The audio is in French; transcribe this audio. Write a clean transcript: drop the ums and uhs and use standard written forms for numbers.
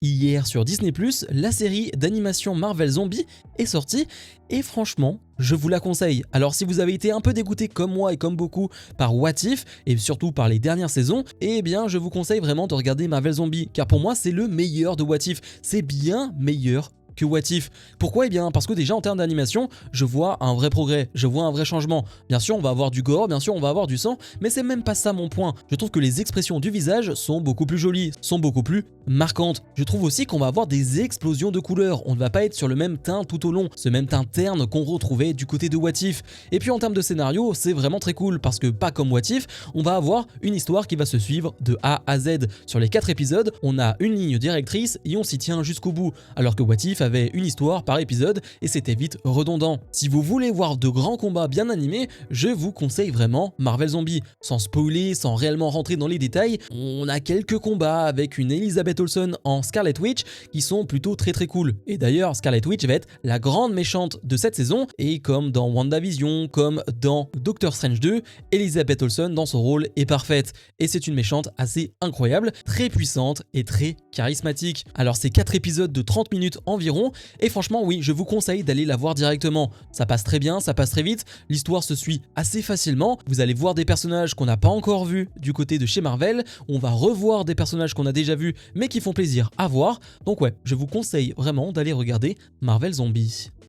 Hier sur Disney+, la série d'animation Marvel Zombie est sortie et franchement, je vous la conseille. Alors si vous avez été un peu dégoûté comme moi et comme beaucoup par What If et surtout par les dernières saisons, eh bien je vous conseille vraiment de regarder Marvel Zombie car pour moi c'est le meilleur de What If. C'est bien meilleur que What If. Pourquoi? Eh bien parce que déjà en termes d'animation, je vois un vrai progrès, je vois un vrai changement. Bien sûr on va avoir du gore, bien sûr on va avoir du sang, mais c'est même pas ça mon point. Je trouve que les expressions du visage sont beaucoup plus jolies, sont beaucoup plus marquantes. Je trouve aussi qu'on va avoir des explosions de couleurs, on ne va pas être sur le même teint tout au long, ce même teint terne qu'on retrouvait du côté de What If. Et puis en termes de scénario, c'est vraiment très cool parce que pas comme What If, on va avoir une histoire qui va se suivre de A à Z. Sur les 4 épisodes, on a une ligne directrice et on s'y tient jusqu'au bout, alors que What If avait une histoire par épisode et c'était vite redondant. Si vous voulez voir de grands combats bien animés, je vous conseille vraiment Marvel Zombie. Sans spoiler, sans réellement rentrer dans les détails, on a quelques combats avec une Elizabeth Olsen en Scarlet Witch qui sont plutôt très cool. Et d'ailleurs, Scarlet Witch va être la grande méchante de cette saison et comme dans WandaVision, comme dans Doctor Strange 2, Elizabeth Olsen dans son rôle est parfaite. Et c'est une méchante assez incroyable, très puissante et très charismatique. Alors c'est 4 épisodes de 30 minutes environ et franchement oui, je vous conseille d'aller la voir directement. Ça passe très bien, ça passe très vite, l'histoire se suit assez facilement, vous allez voir des personnages qu'on n'a pas encore vus du côté de chez Marvel, on va revoir des personnages qu'on a déjà vus mais qui font plaisir à voir. Donc ouais, je vous conseille vraiment d'aller regarder Marvel Zombie.